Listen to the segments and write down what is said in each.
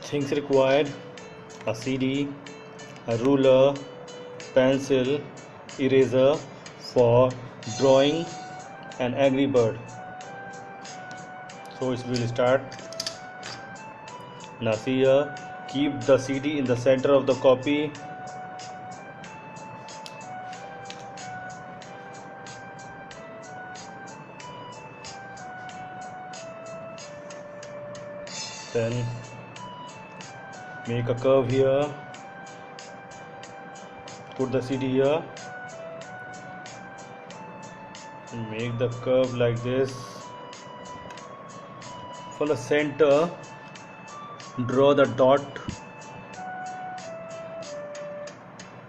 Things required: a CD, a ruler, pencil, eraser for drawing an angry bird. So we'll start. Now see here, keep the CD in the center of the copy. Then make a curve here, put the CD here, and make the curve like this. For the center, draw the dot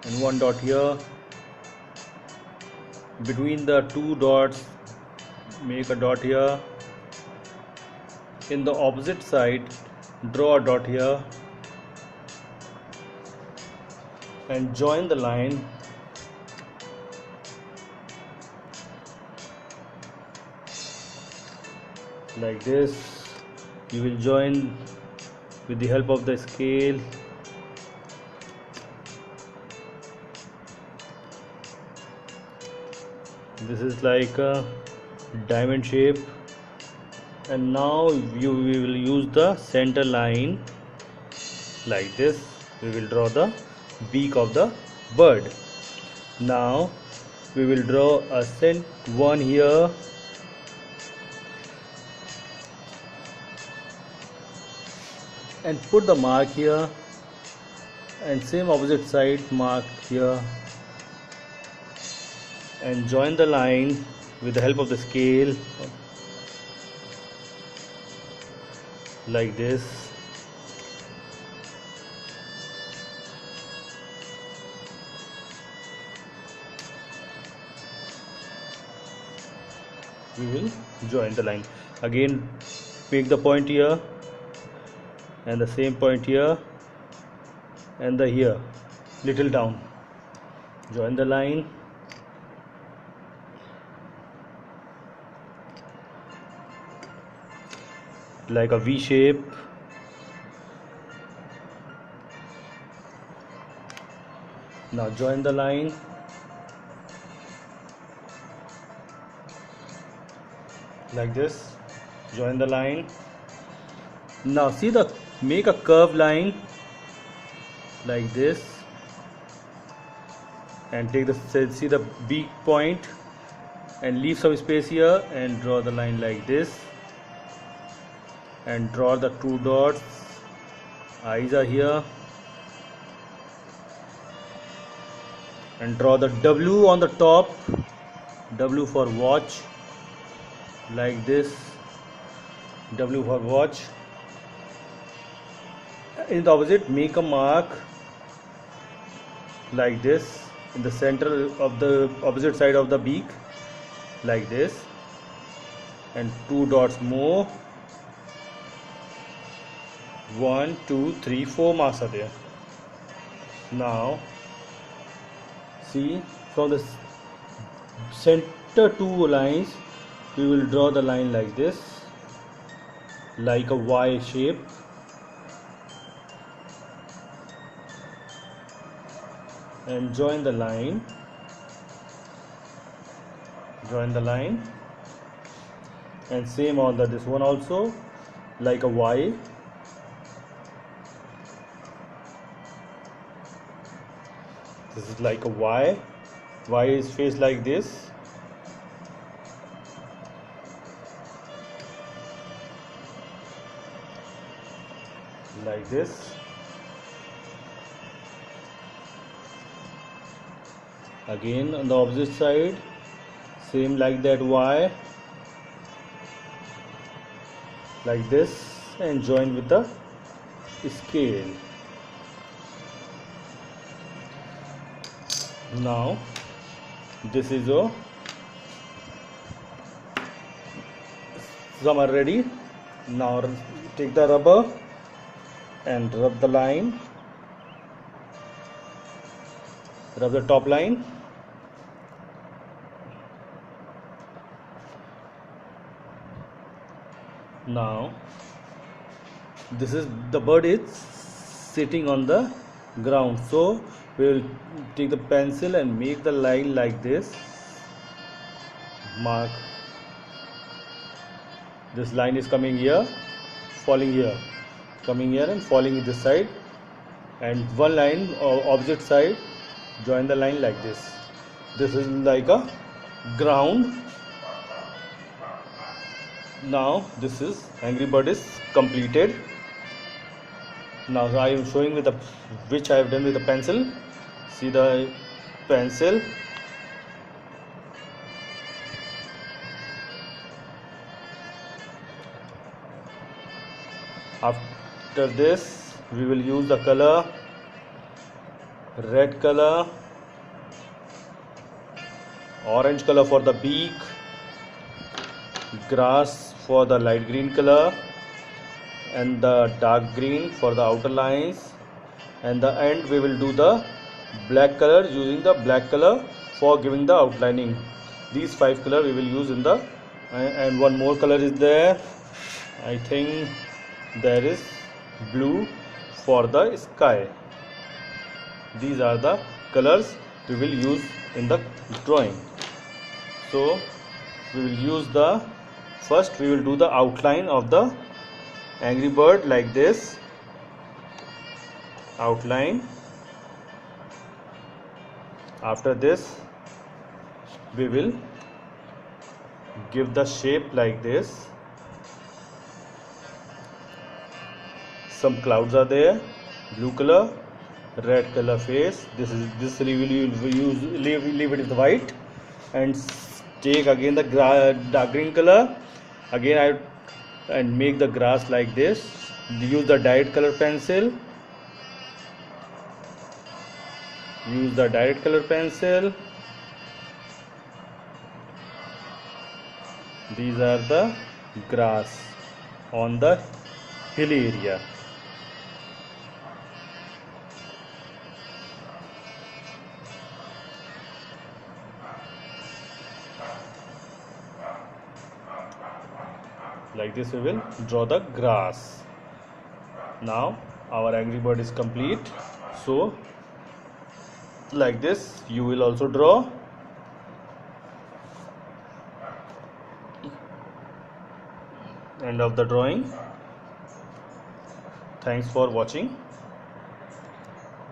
and one dot here. Between the two dots, make a dot here. In the opposite side, draw a dot here and join the line like this. You will join with the help of the scale. This is like a diamond shape, and now we will use the center line like this. We will draw the beak of the bird. Now we will draw a one here, and put the mark here, and same opposite side mark here, and join the line with the help of the scale like this. We will join the line again. Make the point here and the same point here and the here little down. Join the line like a V shape. Now join the line like this. Join the line. Now see make a curved line like this, and take see the beak point and leave some space here and draw the line like this, and draw the two dots. Eyes are here, and draw the W on the top, W for watch like this. W for watch. In the opposite, make a mark like this in the center of the opposite side of the beak like this, and two dots more. 1 2 3 4 marks are there. Now see, from the center two lines we will draw the line like this, like a Y shape. And join the line. Join the line, and same on this one also, like a Y. This is like a Y. Y is faced like this. Like this. Again on the opposite side, same like that Y, like this, and join with the scale. Now this is some are ready. Now take the rubber and rub the line, rub the top line. Now this is the bird is sitting on the ground, so we will take the pencil and make the line like this. Mark, this line is coming here, falling here, coming here and falling this side, and one line opposite side, join the line like this. This is like a ground. Now this is Angry Bird is completed. Now I am showing with the which I have done with the pencil. See the pencil. After this we will use the color red color, orange color for the beak, grass for the light green color, and the dark green for the outer lines, and the end we will do the black color, using the black color for giving the outlining. These 5 color we will use in the and one more color is there. I think there is blue for the sky. These are the colors we will use in the drawing. So we will use the first we will do the outline of the Angry Bird like this. Outline. After this we will give the shape like this. Some clouds are there, blue color, red color face. This we will use leave it with white, and take again the dark green color. Again and make the grass like this. Use the direct color pencil. Use the direct color pencil. These are the grass on the hilly area. Like this we will draw the grass. Now our Angry Bird is complete. So like this you will also draw. End of the drawing. Thanks for watching.